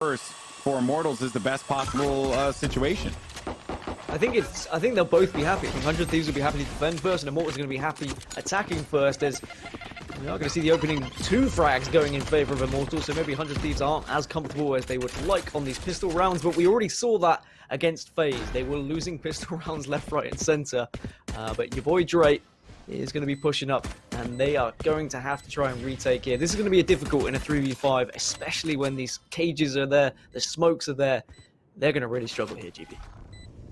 first for Immortals is the best possible situation. I think they'll both be happy. I think 100 Thieves will be happy to defend first, and Immortals are going to be happy attacking first, as we are going to see the opening 2 frags going in favor of Immortals, so maybe 100 Thieves aren't as comfortable as they would like on these pistol rounds, but we already saw that against FaZe. They were losing pistol rounds left, right, and center, but YaBoiDre is going to be pushing up, and they are going to have to try and retake here. This is going to be difficult in a 3v5, especially when these cages are there, the smokes are there. They're going to really struggle here, GB.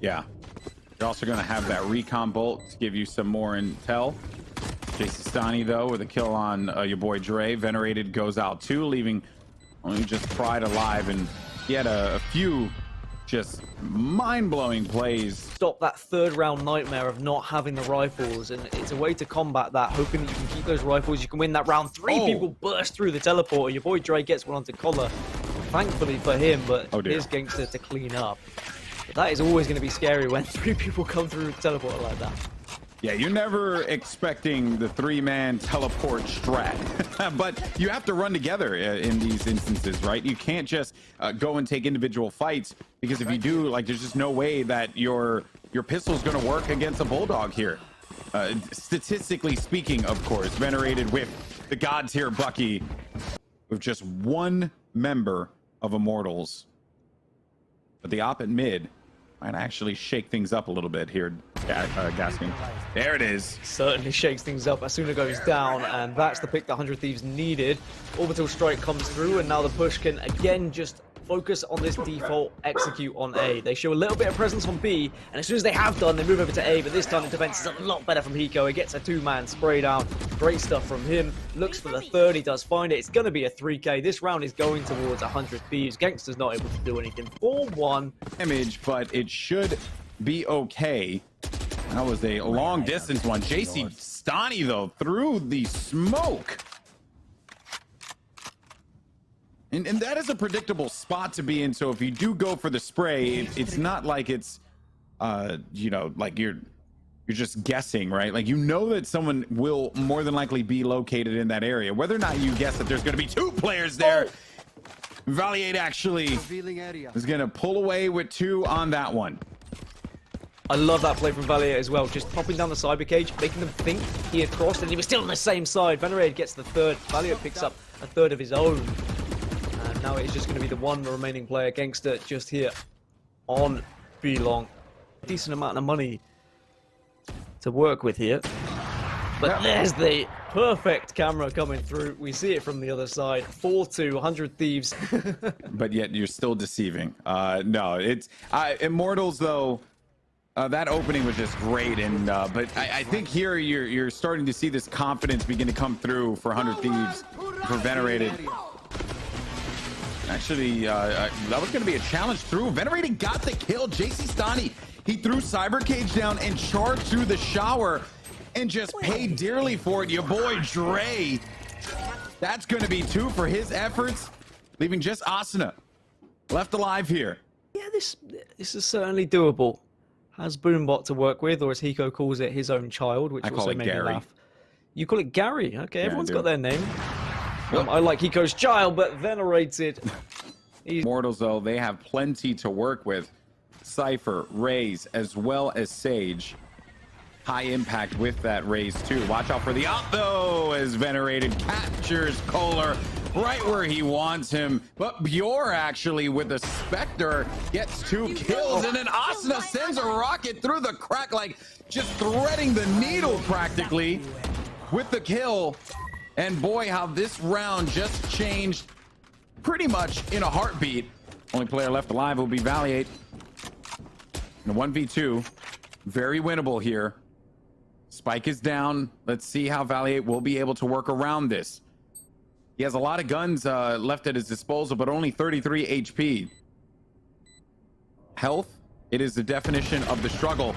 Yeah. You're also going to have that recon bolt to give you some more intel. jcStani, though, with a kill on YaBoiDre. Venerated goes out, too, leaving only just Pride alive, and he had a few just mind-blowing plays. Stop that third round nightmare of not having the rifles, and it's a way to combat that, hoping that you can keep those rifles, you can win that round. 3 people burst through the teleporter. YaBoiDre gets one onto KOLER, thankfully for him, but here's Genghsta to clean up. But that is always going to be scary when 3 people come through the teleporter like that. Yeah, you're never expecting the 3-man teleport strat, but you have to run together in these instances, right? You can't just go and take individual fights, because if you do, like, there's just no way that your pistol's going to work against a bulldog here. Statistically speaking, of course, Venerated with the god tier Bucky, with just 1 member of Immortals. But the op at mid might actually shake things up a little bit here, Gaskin. There it is. Certainly shakes things up. Asuna goes down, and that's the pick that 100 Thieves needed. Orbital strike comes through, and now the push can again just focus on this default execute on A. They show a little bit of presence on B, and as soon as they have done, they move over to A, but this time the defense is a lot better from Hiko. He gets a 2-man spray down. Great stuff from him. Looks for the third. He does find it. It's going to be a 3K. This round is going towards 100 Thieves. Genghsta's not able to do anything. 4-1. Image, but it should be okay. That was a long distance one. jcStani, though, through the smoke. And that is a predictable spot to be in. So if you do go for the spray, it's not like it's, you know, like you're just guessing, right? Like, you know that someone will more than likely be located in that area. Whether or not you guess that there's going to be 2 players there, Valliate actually is going to pull away with 2 on that one. I love that play from Valliate as well. Just popping down the cyber cage, making them think he had crossed, and he was still on the same side. Venerated gets the 3rd. Valliate picks up a 3rd of his own. And now it's just going to be the 1 remaining player, Genghsta, just here on B-Long. Decent amount of money to work with here. But there's the perfect camera coming through. We see it from the other side. 4-2, 100 Thieves. But yet you're still deceiving. No, it's Immortals, though. That opening was just great, and but I think here you're starting to see this confidence begin to come through for 100 Thieves, for Venerated. Actually, that was going to be a challenge through. Venerated got the kill. jcStani, he threw Cyber Cage down and charged through the shower and just paid dearly for it. YaBoiDre, that's going to be 2 for his efforts, leaving just Asuna left alive here. Yeah, this is certainly doable. Has Boombot to work with, or as Hiko calls it, his own child, which also made me laugh. You call it Gary? Okay, yeah, everyone's got their name. I like Hiko's child, but Venerated. Immortals, though, they have plenty to work with. Cypher, Raze, as well as Sage. High impact with that Raze, too. Watch out for the op, though, as Venerated captures KOLER right where he wants him. But Bjor, actually, with the Spectre, gets 2 kills, and then Asuna sends a rocket through the crack, like just threading the needle practically with the kill. And boy, how this round just changed pretty much in a heartbeat. Only player left alive will be Valliate. And a 1v2, very winnable here. Spike is down. Let's see how Valliate will be able to work around this. He has a lot of guns left at his disposal, but only 33 HP. Health, it is the definition of the struggle.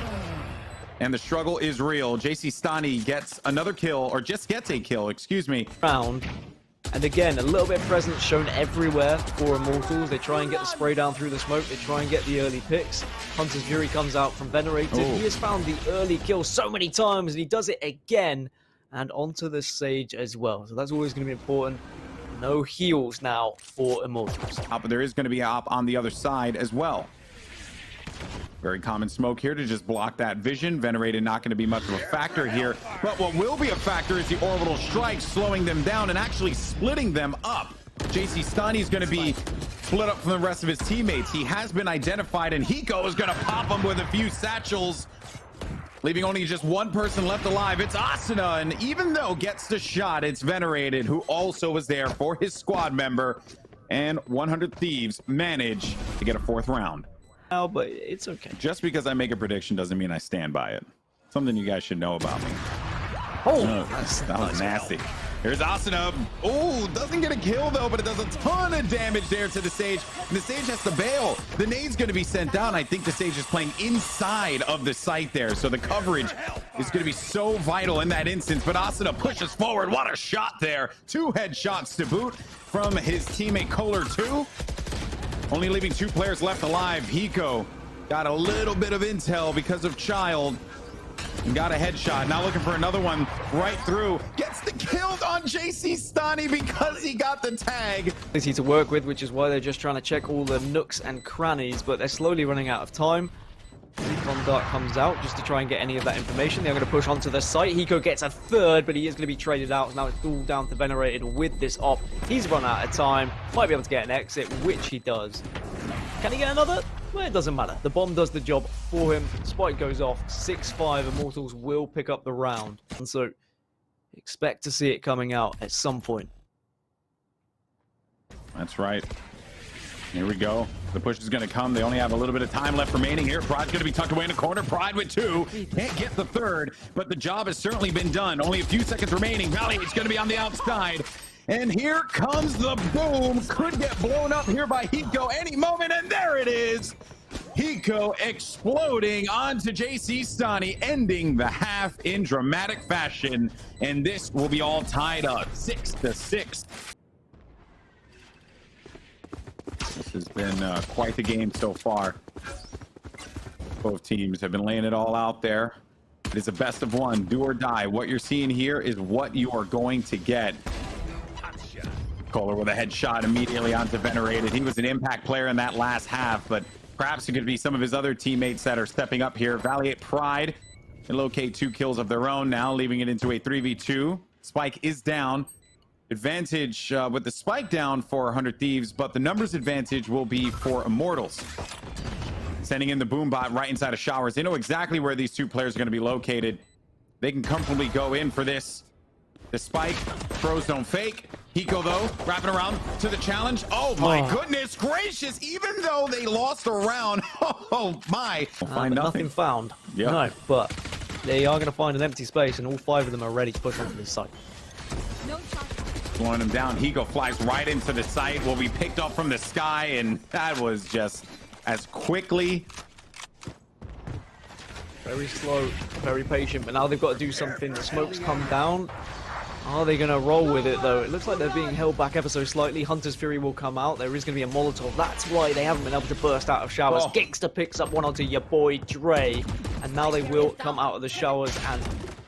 And the struggle is real. jcStani gets another kill, or just gets a kill, excuse me. Round. And again, a little bit of presence shown everywhere for Immortals. They try and get the spray down through the smoke. They try and get the early picks. Hunter's Fury comes out from Venerated. He has found the early kill so many times, and he does it again. And onto the Sage as well. So that's always going to be important. No heals now for Immortals. But there is going to be an op on the other side as well. Very common smoke here to just block that vision. Venerated not going to be much of a factor here. But what will be a factor is the orbital strike, slowing them down and actually splitting them up. jcStani is going to be split up from the rest of his teammates. He has been identified, and Hiko is going to pop him with a few satchels, leaving only just one person left alive. It's Asuna, and even though gets the shot, it's Venerated, who also was there for his squad member. And 100 Thieves manage to get a 4th round. Now, but it's okay. Just because I make a prediction doesn't mean I stand by it. Something you guys should know about me. Oh, that was nasty. Here's Asuna. Oh, doesn't get a kill though, but it does a ton of damage there to the Sage. And the Sage has to bail. The nade's going to be sent down. I think the Sage is playing inside of the site there, so the coverage is going to be so vital in that instance. But Asuna pushes forward. What a shot there. 2 headshots to boot from his teammate KOLER 2. Only leaving 2 players left alive. Hiko got a little bit of intel because of Child and got a headshot. Now looking for another one right through. Gets the kill on jcStani because he got the tag. Easy to work with, which is why they're just trying to check all the nooks and crannies, but they're slowly running out of time. Recon Dart comes out just to try and get any of that information. They're going to push onto the site. Hiko gets a 3rd, but he is going to be traded out. Now it's all down to Venerated with this op. He's run out of time. Might be able to get an exit, which he does. Can he get another? Well, it doesn't matter. The bomb does the job for him. Spike goes off. 6-5. Immortals will pick up the round. And so expect to see it coming out at some point. That's right. Here we go. The push is going to come. They only have a little bit of time left remaining here. Pride's going to be tucked away in the corner. Pride with 2. Can't get the 3rd, but the job has certainly been done. Only a few seconds remaining. Valliate's going to be on the outside. And here comes the boom. Could get blown up here by Hiko any moment. And there it is. Hiko exploding onto jcStani, ending the half in dramatic fashion. And this will be all tied up 6-6. This has been quite the game so far. Both teams have been laying it all out there. It is a best of 1, do or die. What you're seeing here is what you are going to get. KOLER with a headshot immediately onto Venerated. He was an impact player in that last half, but perhaps it could be some of his other teammates that are stepping up here. Valliate Pride can locate 2 kills of their own now, leaving it into a 3v2. Spike is down. Advantage with the spike down for 100 Thieves, but the numbers advantage will be for Immortals. Sending in the boom bot right inside of Showers. They know exactly where these 2 players are going to be located. They can comfortably go in for this. The spike, throws don't fake. Hiko though, wrapping around to the challenge. Oh my goodness gracious, even though they lost a round, oh my. Find nothing found. Yeah. No, but they are going to find an empty space, and all 5 of them are ready to push onto this site. Slowing him down. Hiko flies right into the site, will be picked up from the sky, and that was just as quickly. Very slow, very patient, but now they've got to do something. The smoke's come down. Are they going to roll with it, though? It looks like they're being held back ever so slightly. Hunter's Fury will come out. There is going to be a Molotov. That's why they haven't been able to burst out of Showers. Genghsta picks up one onto YaBoiDre, and now they will come out of the Showers, and,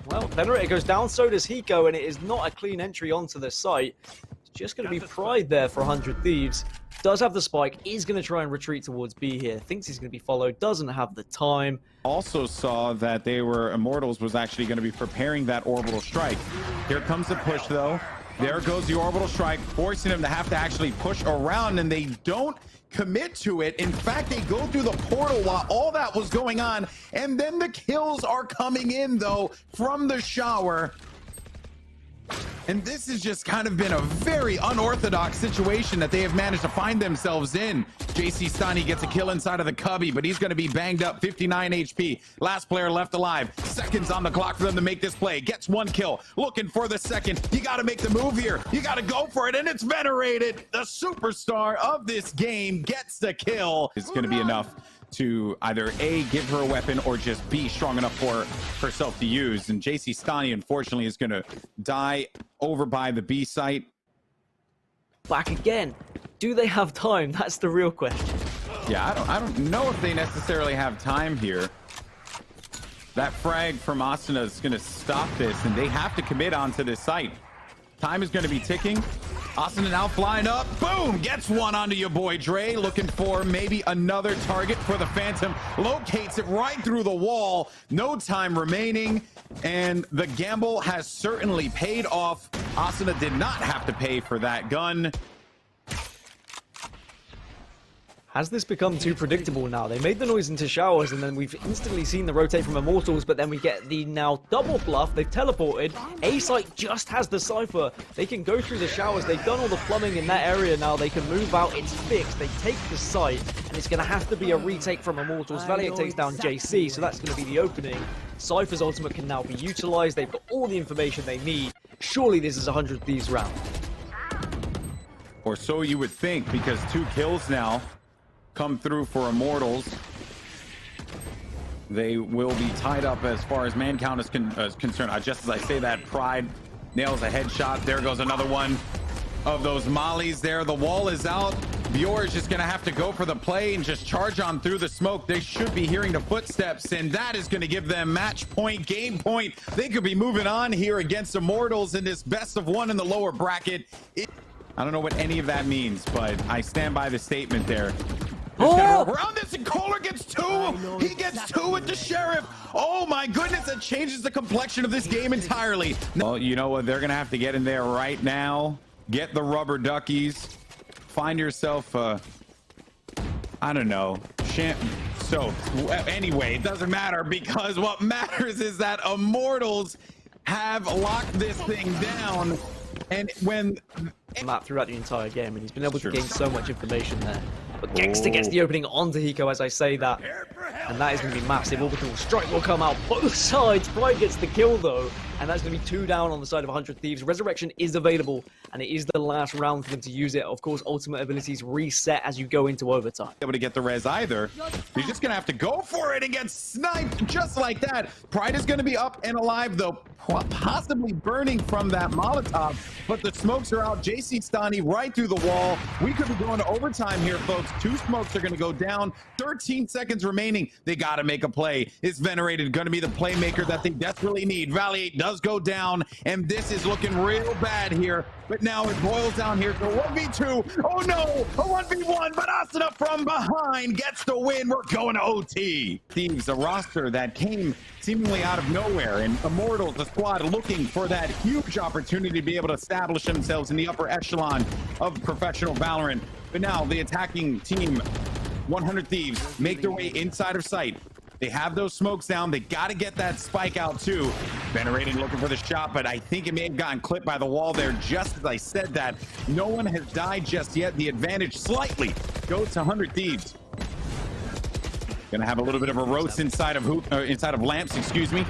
well, Venerated goes down, so does Hiko, and it is not a clean entry onto the site. It's just going to be Pride there for 100 Thieves. Does have the spike, is going to try and retreat towards B here. Thinks he's going to be followed, doesn't have the time. Also saw that they were, Immortals was actually going to be preparing that orbital strike. Here comes the push though. There goes the orbital strike, forcing them to have to actually push around, and they don't commit to it. In fact, they go through the portal while all that was going on, and then the kills are coming in though from the shower. And this has just kind of been a very unorthodox situation that they have managed to find themselves in. jcStani gets a kill inside of the cubby, but he's going to be banged up, 59 HP. Last player left alive. Seconds on the clock for them to make this play. Gets 1 kill, looking for the second. You got to make the move here. You got to go for it, and it's Venerated. The superstar of this game gets the kill. It's going to be enough to either A, give her a weapon, or just B, strong enough for herself to use. And jcStani, unfortunately, is going to die over by the B site. Back again. Do they have time? That's the real question. Yeah, I don't know if they necessarily have time here. That frag from Asuna is going to stop this, and they have to commit onto this site. Time is going to be ticking. Asuna now flying up. Boom! Gets one onto YaBoiDre. Looking for maybe another target for the Phantom. Locates it right through the wall. No time remaining. And the gamble has certainly paid off. Asuna did not have to pay for that gun. Has this become too predictable now? They made the noise into showers, and then we've instantly seen the rotate from Immortals, but then we get the now double bluff. They've teleported. A-Site just has the Cypher. They can go through the showers. They've done all the plumbing in that area now. They can move out. It's fixed. They take the site, and it's going to have to be a retake from Immortals. Valliate takes down JC, so that's going to be the opening. Cypher's ultimate can now be utilized. They've got all the information they need. Surely this is a 100 Thieves round. Or so you would think, because 2 kills now come through for Immortals. They will be tied up as far as man count is concerned. Just as I say that, Pride nails a headshot. There goes another one of those mollies there. The wall is out. Bjor is just going to have to go for the play and just charge on through the smoke. They should be hearing the footsteps, and that is going to give them match point, game point. They could be moving on here against Immortals in this best of 1 in the lower bracket. I don't know what any of that means, but I stand by the statement there. Around this, and KOLER gets 2. He gets 2 with the Sheriff. Oh my goodness, that changes the complexion of this game entirely. Well, you know what? They're gonna have to get in there right now. Get the rubber duckies. Find yourself I don't know. So anyway, it doesn't matter, because what matters is that Immortals have locked this thing down. And when map throughout the entire game, and he's been able to gain so much information there. But Genghsta gets the opening onto Hiko as I say that, and that is going to be massive. Orbital strike will come out both sides. Pride gets the kill though, and that's going to be 2 down on the side of 100 Thieves. Resurrection is available, and it is the last round for them to use it. Of course, ultimate abilities reset as you go into overtime. Able to get the res either. He's just gonna have to go for it and get sniped just like that. Pride is gonna be up and alive though, possibly burning from that Molotov, but the smokes are out. jcStani right through the wall. We could be going to overtime here, folks. 2 smokes are gonna go down. 13 seconds remaining. They gotta make a play. Is Venerated gonna be the playmaker that they desperately need? Valliate does go down, and this is looking real bad here. But now it boils down here to 1v2. Oh no, a 1v1, but Asuna from behind gets the win. We're going to OT. Thieves, a roster that came seemingly out of nowhere, and Immortals, the squad, looking for that huge opportunity to be able to establish themselves in the upper echelon of professional Valorant. But now the attacking team, 100 Thieves, make their way inside of sight. They have those smokes down. They got to get that spike out too. Venerated looking for the shot, but I think it may have gotten clipped by the wall there just as I said that. No one has died just yet. The advantage slightly goes to 100 Thieves. Gonna have a little bit of a roast inside of Lamps, excuse me.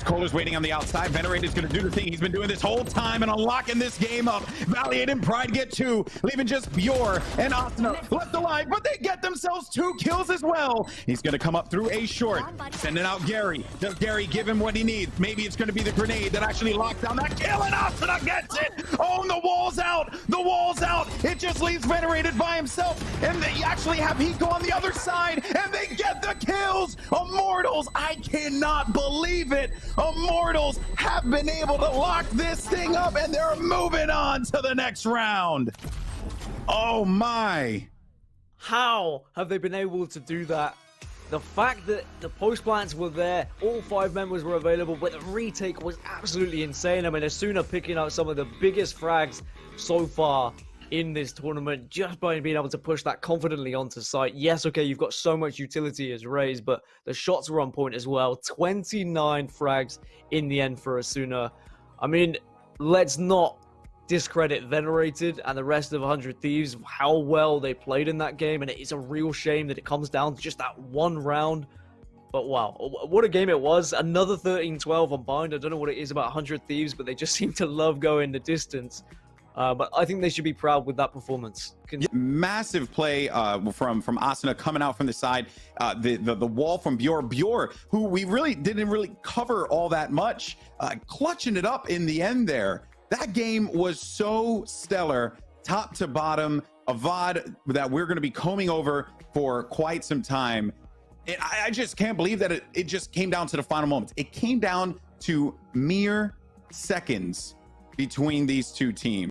KOLER's waiting on the outside. Venerated's gonna do the thing he's been doing this whole time and unlocking this game up. Valliate and Pride get 2, leaving just Bjor and Asuna left alive, but they get themselves 2 kills as well. He's gonna come up through A short, sending out Gary. Does Gary give him what he needs? Maybe it's gonna be the grenade that actually locks down that kill, and Asuna gets it. Oh, and the wall's out. The wall's out. It just leaves Venerated by himself, and they actually have Hiko on the other side, and they get the kills. Immortals, I cannot believe it. Immortals have been able to lock this thing up, and they're moving on to the next round. Oh my. How have they been able to do that? The fact that the post plants were there, all 5 members were available, but the retake was absolutely insane. I mean, Asuna picking out some of the biggest frags so far in this tournament just by being able to push that confidently onto site. Yes, okay, you've got so much utility as Raze, but the shots were on point as well. 29 frags in the end for Asuna. I mean, let's not discredit Venerated and the rest of 100 Thieves, how well they played in that game, and it is a real shame that it comes down to just that 1 round. But wow, what a game it was. Another 13-12 on Bind. I don't know what it is about 100 Thieves, but they just seem to love going the distance. But I think they should be proud with that performance. Massive play from Asuna coming out from the side. The wall from Bjor, who we really didn't cover all that much, clutching it up in the end there. That game was so stellar, top to bottom, a VOD that we're going to be combing over for quite some time. I just can't believe that it just came down to the final moments. It came down to mere seconds between these 2 teams.